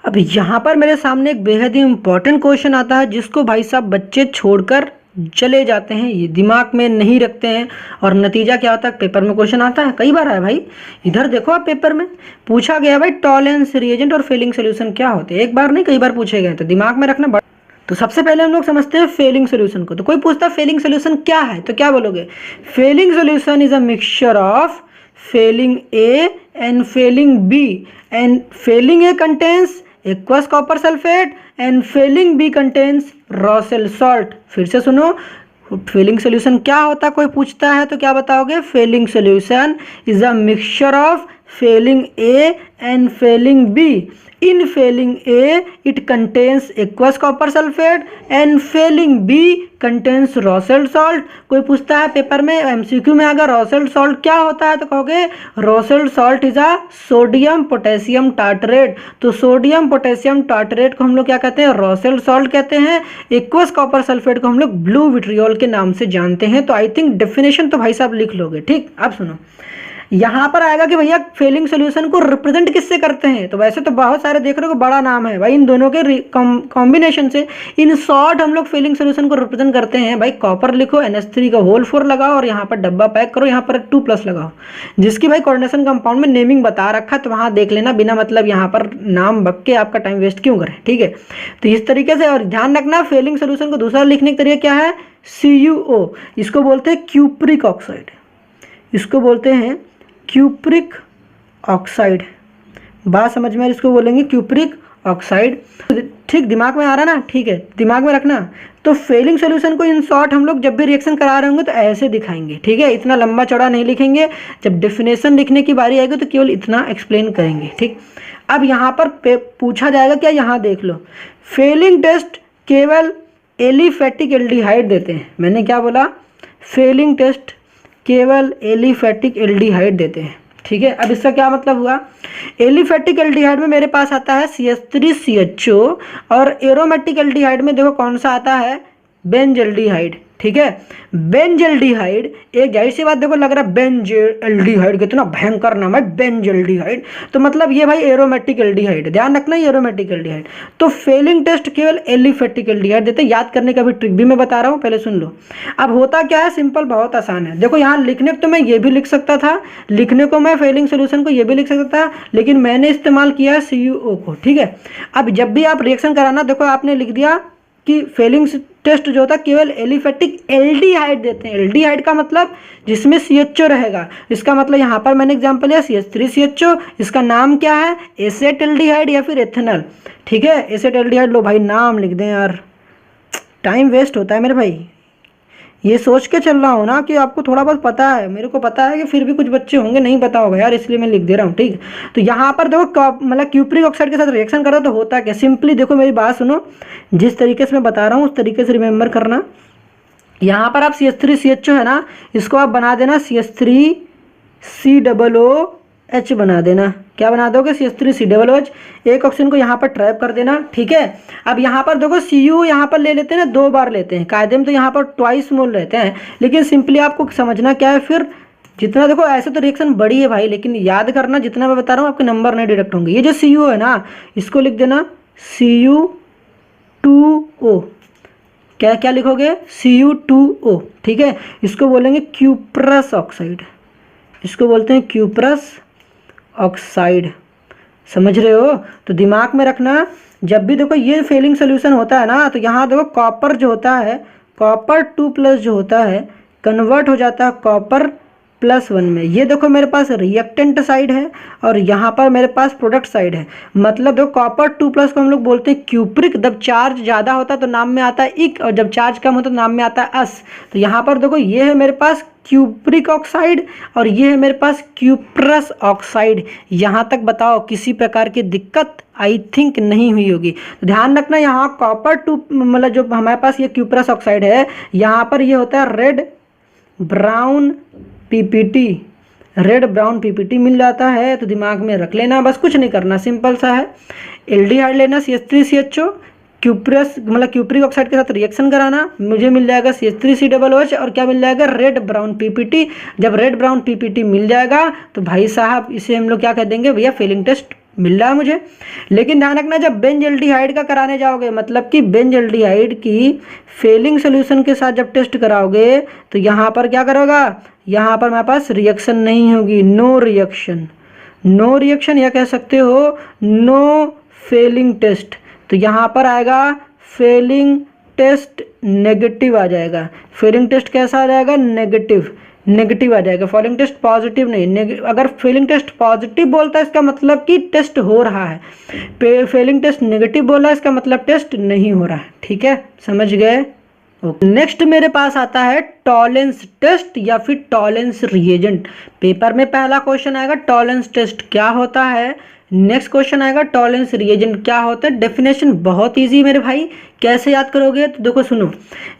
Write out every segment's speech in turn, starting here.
अब यहाँ पर मेरे सामने एक बेहद ही इम्पोर्टेंट क्वेश्चन आता है जिसको भाई साहब बच्चे छोड़कर चले जाते हैं, ये दिमाग में नहीं रखते हैं और नतीजा क्या होता है, पेपर में क्वेश्चन आता है, कई बार आया भाई। इधर देखो आप, पेपर में पूछा गया भाई टॉलेंस रिएजेंट और फेलिंग सोल्यूशन क्या होते हैं, एक बार नहीं कई बार पूछे गए, तो दिमाग में रखना। तो सबसे पहले हम लोग समझते हैं फेलिंग सोल्यूशन को। तो कोई पूछता है फेलिंग सोल्यूशन क्या है, तो क्या बोलोगे? Fehling solution is a mixture of Fehling A and Fehling B, and Fehling A contains aqueous copper sulphate and Fehling B contains Rochelle salt. फिर से सुनो, फेलिंग सोल्यूशन क्या होता है, कोई पूछता है तो क्या बताओगे? Fehling solution is a mixture of Fehling A and Fehling B. In failing A, it contains aqueous copper sulfate and failing B contains Rossel salt। कोई पूछता है पेपर में, एमसीक्यू में अगर Rossel salt क्या होता है तो कहोगे Rossel salt is a sodium potassium tartrate. तो सोडियम पोटेशियम टार्टरेट को हम लोग क्या कहते हैं? Rossel salt कहते हैं। एक्वस कॉपर सल्फेट को हम लोग ब्लू विट्रियोल के नाम से जानते हैं। तो आई थिंक डेफिनेशन तो भाई साहब लिख लोगे, ठीक। अब सुनो, यहाँ पर आएगा कि भैया फेलिंग सोल्यूशन को रिप्रेजेंट किससे करते हैं, तो वैसे तो बहुत सारे देख रहे हो, बड़ा नाम है भाई इन दोनों के कॉम्बिनेशन से। इन शॉर्ट हम लोग फेलिंग सोल्यूशन को रिप्रेजेंट करते हैं भाई, कॉपर लिखो, NH3 का होल 4 लगाओ और यहाँ पर डब्बा पैक करो, यहाँ पर 2+ लगाओ, जिसकी भाई कोऑर्डिनेशन कंपाउंड में नेमिंग बता रखा, तो वहाँ देख लेना, बिना मतलब यहाँ पर नाम बक के आपका टाइम वेस्ट क्यों करें, ठीक है। तो इस तरीके से, और ध्यान रखना फेलिंग सोल्यूशन को दूसरा लिखने का तरीका क्या है? CuO, इसको बोलते हैं क्यूप्रिक ऑक्साइड, इसको बोलते हैं क्यूप्रिक ऑक्साइड। बात समझ में, इसको बोलेंगे क्यूप्रिक ऑक्साइड, ठीक। दिमाग में आ रहा ना, ठीक है, दिमाग में रखना। तो फेलिंग सोल्यूशन को इन शॉर्ट हम लोग जब भी रिएक्शन करा रहे होंगे तो ऐसे दिखाएंगे, ठीक है, इतना लंबा चौड़ा नहीं लिखेंगे। जब डेफिनेशन लिखने की बारी आएगी तो केवल इतना एक्सप्लेन करेंगे, ठीक। अब यहाँ पर पूछा जाएगा क्या, यहाँ देख लो, फेलिंग टेस्ट केवल एलिफेटिक एल्डिहाइड देते हैं। मैंने क्या बोला? फेलिंग टेस्ट केवल एलिफेटिक एल्डिहाइड देते हैं, ठीक है। अब इसका क्या मतलब हुआ? एलिफेटिक एल्डिहाइड में मेरे पास आता है CH3CHO, और एरोमेटिक एल्डिहाइड में देखो कौन सा आता है? बेंजल्डिहाइड, ठीक है। बेंजल्डिहाइड, एक जाहिर सी बात, देखो लग रहा है बेंजल्डिहाइड कितना भयंकर नाम है, बेंजल्डिहाइड, तो मतलब ये भाई एरोमेटिक एल्डिहाइड, ध्यान रखना ये एरोमेटिक एल्डिहाइड। तो फेलिंग टेस्ट केवल एलिफेटिक एल्डिहाइड देते हैं। याद करने का भी ट्रिक भी मैं बता रहा हूँ, पहले सुन लो। अब होता क्या है, सिंपल, बहुत आसान है। देखो यहाँ लिखने को तो मैं ये भी लिख सकता था, लिखने को मैं फेलिंग सोल्यूशन को ये भी लिख सकता था, लेकिन मैंने इस्तेमाल किया CuO को, ठीक है। अब जब भी आप रिएक्शन कराना, देखो आपने लिख दिया कि फेलिंग टेस्ट जो होता है केवल एलिफेटिक एल्डिहाइड देते हैं। एल्डिहाइड का मतलब जिसमें CHO रहेगा, इसका मतलब यहाँ पर मैंने एग्जांपल लिया CH3CHO, इसका नाम क्या है? एसेट एल्डिहाइड या फिर एथेनॉल, ठीक है। एसेट एल्डिहाइड, लो भाई नाम लिख दें यार, टाइम वेस्ट होता है मेरे भाई, ये सोच के चल रहा हूँ ना कि आपको थोड़ा बहुत पता है, मेरे को पता है कि फिर भी कुछ बच्चे होंगे नहीं पता होगा यार, इसलिए मैं लिख दे रहा हूँ, ठीक। तो यहाँ पर देखो मतलब क्यूप्रिक ऑक्साइड के साथ रिएक्शन करो तो होता क्या, सिंपली देखो मेरी बात सुनो, जिस तरीके से मैं बता रहा हूँ उस तरीके से रिमेंबर करना। यहाँ पर आप CH3CHO है ना, इसको आप बना देना CH3COOH बना देना। क्या बना दोगे? CH3COOH। एक ऑक्सीजन को यहाँ पर ट्रैप कर देना, ठीक है। अब यहाँ पर देखो Cu यहाँ पर ले लेते हैं ना, 2 बार लेते हैं, कायदे में तो यहाँ पर ट्वाइस मोल रहते हैं, लेकिन सिंपली आपको समझना क्या है, फिर जितना देखो ऐसे तो रिएक्शन बड़ी है भाई, लेकिन याद करना जितना मैं बता रहा हूँ आपके नंबर नहीं डिडक्ट होंगे। ये जो Cu है ना, इसको लिख देना Cu2O। क्या क्या लिखोगे? Cu2O, ठीक है। इसको बोलेंगे क्यूप्रस ऑक्साइड, इसको बोलते हैं क्यूप्रस ऑक्साइड, समझ रहे हो? तो दिमाग में रखना, जब भी देखो ये फेलिंग सोल्यूशन होता है ना, तो यहाँ देखो कॉपर जो होता है, कॉपर 2+ जो होता है कन्वर्ट हो जाता है कॉपर +1 में। ये देखो मेरे पास रिएक्टेंट साइड है और यहाँ पर मेरे पास प्रोडक्ट साइड है। मतलब देखो कॉपर 2+ को हम लोग बोलते हैं क्यूप्रिक, जब चार्ज ज़्यादा होता है तो नाम में आता है इक, और जब चार्ज कम होता है तो नाम में आता है अस। तो यहाँ पर देखो ये है मेरे पास क्यूप्रिक ऑक्साइड और ये है मेरे पास क्यूप्रस ऑक्साइड। यहाँ तक बताओ किसी प्रकार की दिक्कत आई थिंक नहीं हुई होगी। तो ध्यान रखना, यहाँ कॉपर 2 मतलब जो हमारे पास ये क्यूप्रस ऑक्साइड है, यहाँ पर ये होता है red brown PPT, red brown PPT मिल जाता है। तो दिमाग में रख लेना, बस कुछ नहीं करना, सिंपल सा है। एल्डिहाइड लेना CH3CHO, क्यूप्रस मतलब क्यूप्रिक ऑक्साइड के साथ रिएक्शन कराना, मुझे मिल जाएगा CH3COOH और क्या मिल जाएगा? Red brown PPT। जब रेड ब्राउन PPT मिल जाएगा तो भाई साहब इसे हम लोग क्या कह देंगे भैया? फेलिंग टेस्ट मिल रहा है मुझे। लेकिन ध्यान रखना, जब बेंजल्डिहाइड का कराने जाओगे, मतलब कि बेंजल्डिहाइड की फेलिंग सोल्यूशन के साथ जब टेस्ट कराओगे, तो यहाँ पर क्या करोगा, यहाँ पर मेरे पास रिएक्शन नहीं होगी, नो रिएक्शन, नो रिएक्शन, या कह सकते हो नो फेलिंग टेस्ट। तो यहाँ पर आएगा फेलिंग टेस्ट नेगेटिव आ जाएगा। फेलिंग टेस्ट कैसा आ जाएगा, नेगेटिव, नेगेटिव आ जाएगा। फॉलोइंग टेस्ट पॉजिटिव नहीं, अगर फेलिंग टेस्ट पॉजिटिव बोलता है इसका मतलब कि टेस्ट हो रहा है, फेलिंग टेस्ट नेगेटिव बोला है इसका मतलब टेस्ट नहीं हो रहा है। ठीक है, समझ गए। नेक्स्ट मेरे पास आता है टॉलेंस टेस्ट या फिर टॉलेंस रिएजेंट। पेपर में पहला क्वेश्चन आएगा टॉलेंस टेस्ट क्या होता है, नेक्स्ट क्वेश्चन आएगा टॉलेंस रिएजेंट क्या होता है। डेफिनेशन बहुत इजी मेरे भाई, कैसे याद करोगे, तो देखो सुनो,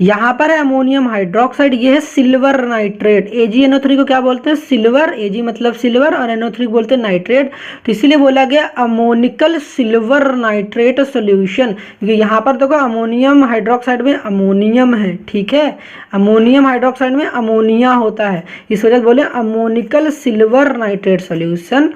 यहाँ पर है अमोनियम हाइड्रोक्साइड, ये है सिल्वर नाइट्रेट। AgNO3 को क्या बोलते हैं, सिल्वर, Ag मतलब सिल्वर और NO3 बोलते हैं नाइट्रेट, तो इसीलिए बोला गया अमोनिकल सिल्वर नाइट्रेट सोल्यूशन, क्योंकि यहाँ पर देखो अमोनियम हाइड्रोक्साइड में अमोनियम है, ठीक है, अमोनियम हाइड्रोक्साइड में अमोनिया होता है, इस वजह से बोले अमोनिकल सिल्वर नाइट्रेट सोल्यूशन।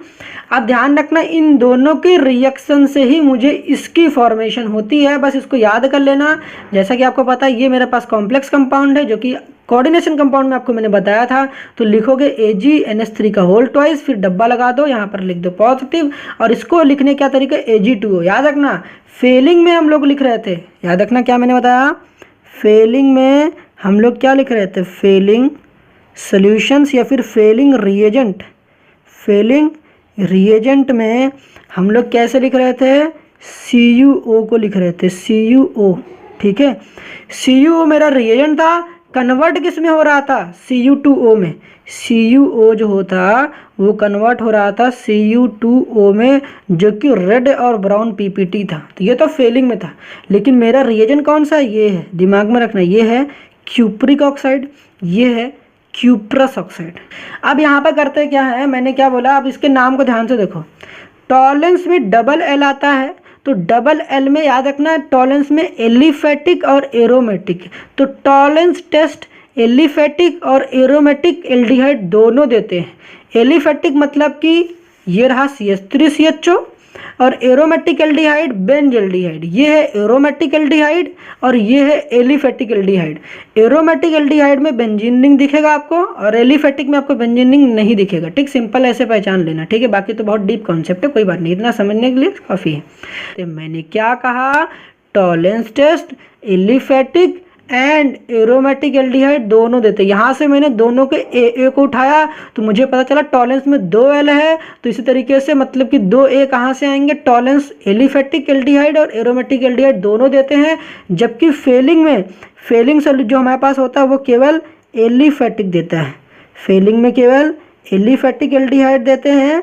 अब ध्यान रखना, इन दोनों के रिएक्शन से ही मुझे इसकी फॉर्मेशन होती है, बस इसको याद कर लेना। जैसा कि आपको पता है ये मेरे पास कॉम्प्लेक्स कंपाउंड है, जो कि कोऑर्डिनेशन कंपाउंड में आपको मैंने बताया था। तो लिखोगे AgNH3 का होल ट्वाइस, फिर डब्बा लगा दो, यहाँ पर लिख दो पॉजिटिव, और इसको लिखने का तरीका Ag2O। याद रखना, फेलिंग में हम लोग लिख रहे थे, याद रखना क्या मैंने बताया, फेलिंग में हम लोग क्या लिख रहे थे, फेलिंग सोल्यूशंस या फिर फेलिंग रिएजेंट। फेलिंग रिएजेंट में हम लोग कैसे लिख रहे थे, CuO को लिख रहे थे, CuO, ठीक है। CuO मेरा रिएजेंट था, कन्वर्ट किस में हो रहा था, Cu2O में। CuO जो होता वो कन्वर्ट हो रहा था Cu2O में, जो कि रेड और ब्राउन PPT था। तो ये तो फेलिंग में था, लेकिन मेरा रिएजेंट कौन सा, ये है, दिमाग में रखना, ये है क्यूप्रिक ऑक्साइड, ये है क्यूप्रस ऑक्साइड। अब यहाँ पर करते क्या है, मैंने क्या बोला, अब इसके नाम को ध्यान से देखो, टॉलेंस में डबल एल आता है, तो डबल एल में याद रखना टॉलेंस में एलिफेटिक और एरोमेटिक। तो टॉलेंस टेस्ट एलिफेटिक और एरोमेटिक एल्डिहाइड दोनों देते हैं। एलिफेटिक मतलब कि ये रहा CH3CHO, और एरोमेटिक एल्डिहाइड बेंजल्डिहाइड, ये है एरोमेटिक एल्डिहाइड और ये है एलिफेटिक एल्डिहाइड। एरोमेटिक एल्डिहाइड में बेंजीन रिंग दिखेगा आपको, और एलिफेटिक में आपको बेंजीन रिंग नहीं दिखेगा, ठीक, सिंपल ऐसे पहचान लेना, ठीक है। बाकी तो बहुत डीप कॉन्सेप्ट है, कोई बात नहीं, इतना समझने के लिए काफ़ी है। तो मैंने क्या कहा, Tollens test aliphatic and aromatic aldehyde दोनों देते हैं। यहाँ से मैंने दोनों के ए को उठाया तो मुझे पता चला टॉलेंस में 2 एल है, तो इसी तरीके से मतलब कि 2 ए कहाँ से आएंगे, टॉलेंस एलिफेटिक एल्डिहाइड और एरोमेटिक एल्डिहाइड दोनों देते हैं। जबकि फेलिंग में, फेलिंग जो हमारे पास होता है वो केवल एलिफेटिक देता है, फेलिंग में केवल एलिफेटिक एल्डिहाइड देते हैं,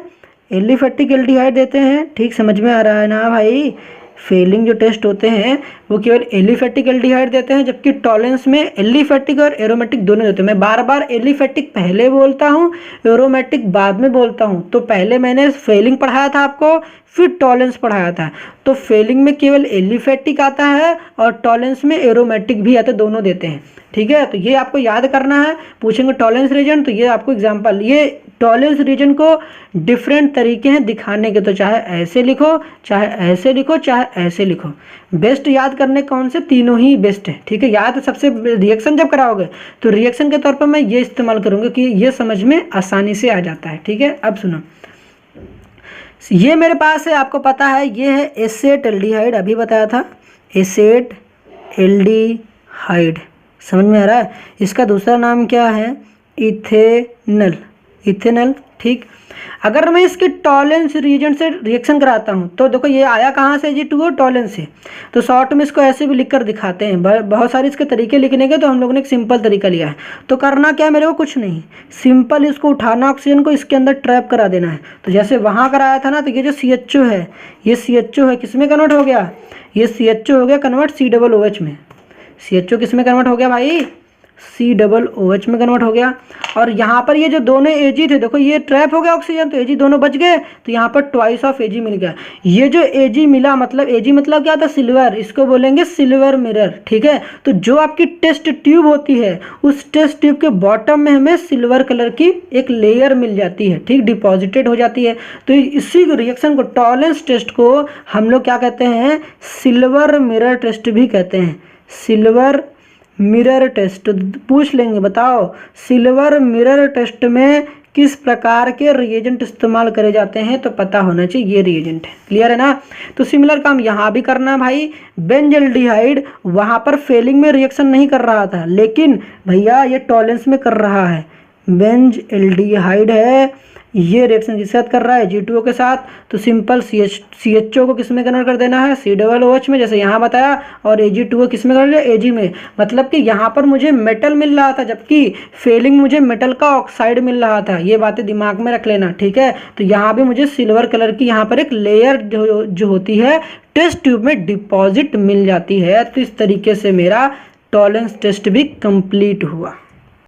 एलिफेटिक एल्डिहाइड देते हैं, ठीक, समझ में आ रहा है ना भाई। फेलिंग जो टेस्ट होते हैं वो केवल एलिफेटिक एल्डिहाइड देते हैं, जबकि टॉलेंस में एलिफेटिक और एरोमेटिक दोनों देते हैं। मैं बार बार एलिफेटिक पहले बोलता हूँ, एरोमेटिक बाद में बोलता हूँ। तो पहले मैंने फेलिंग पढ़ाया था आपको, फिर टॉलेंस पढ़ाया था। तो फेलिंग में केवल एलिफेटिक आता है और टॉलेंस में एरोमेटिक भी आता है, दोनों देते हैं, ठीक है। तो ये आपको याद करना है, पूछेंगे टॉलेंस रीजन, तो ये आपको एग्जांपल, ये टॉलेंस रीजन को डिफरेंट तरीके हैं दिखाने के, तो चाहे ऐसे लिखो, चाहे ऐसे लिखो, चाहे ऐसे लिखो, बेस्ट याद करने कौन से, तीनों ही बेस्ट है, ठीक है। याद सबसे, रिएक्शन जब कराओगे तो रिएक्शन के तौर पर मैं ये इस्तेमाल करूँगा कि ये समझ में आसानी से आ जाता है, ठीक है। अब सुनो, ये मेरे पास है, आपको पता है ये है एसेट एल्डिहाइड, अभी बताया था, एसेट एल्डिहाइड, समझ में आ रहा है। इसका दूसरा नाम क्या है, इथेनल, इथेनल, ठीक। अगर मैं इसके टॉलेंस रीजन से रिएक्शन कराता हूँ तो देखो ये आया कहाँ से, Ag2O टॉलेंस से। तो शॉर्ट में इसको ऐसे भी लिखकर दिखाते हैं, बहुत सारे इसके तरीके लिखने के, तो हम लोगों ने एक सिंपल तरीका लिया है। तो करना क्या है मेरे को, कुछ नहीं, सिंपल इसको उठाना, ऑक्सीजन को इसके अंदर ट्रैप करा देना है। तो जैसे वहाँ कराया था ना, तो ये जो CHO है, ये CHO है, किस में कन्वर्ट हो गया, ये CHO हो गया कन्वर्ट COOH में। CHO किस में कन्वर्ट हो गया भाई, COOH में कन्वर्ट हो गया। और यहाँ पर ये जो दोनों Ag थे, देखो ये ट्रैप हो गया ऑक्सीजन, तो Ag दोनों बच गए, तो यहाँ पर ट्वाइस ऑफ Ag मिल गया। ये जो Ag मिला, मतलब Ag मतलब क्या था, सिल्वर, इसको बोलेंगे सिल्वर मिरर, ठीक है। तो जो आपकी टेस्ट ट्यूब होती है, उस टेस्ट ट्यूब के बॉटम में हमें सिल्वर कलर की एक लेयर मिल जाती है, ठीक, डिपॉजिटेड हो जाती है। तो इसी रिएक्शन को, टॉलरेंस टेस्ट को हम लोग क्या कहते हैं, सिल्वर मिरर टेस्ट भी कहते हैं, सिल्वर मिरर टेस्ट। पूछ लेंगे, बताओ सिल्वर मिरर टेस्ट में किस प्रकार के रिएजेंट इस्तेमाल करे जाते हैं, तो पता होना चाहिए ये रिएजेंट है। क्लियर है ना। तो सिमिलर काम यहाँ भी करना है भाई। बेंजल्डिहाइड वहाँ पर फेलिंग में रिएक्शन नहीं कर रहा था, लेकिन भैया ये टॉलरेंस में कर रहा है। बेंजल्डिहाइड है, ये रिएक्शन किसके साथ कर रहा है, G2O के साथ। तो सिंपल CHO को किस में कन्वर्ट कर देना है, COOH में, जैसे यहाँ बताया। और Ag2O किस में कर दिया, Ag में। मतलब कि यहाँ पर मुझे मेटल मिल रहा था, जबकि फेलिंग मुझे मेटल का ऑक्साइड मिल रहा था। ये बातें दिमाग में रख लेना, ठीक है। तो यहाँ भी मुझे सिल्वर कलर की यहाँ पर एक लेयर जो होती है टेस्ट ट्यूब में डिपॉजिट मिल जाती है। तो इस तरीके से मेरा टॉलरेंस टेस्ट भी कंप्लीट हुआ।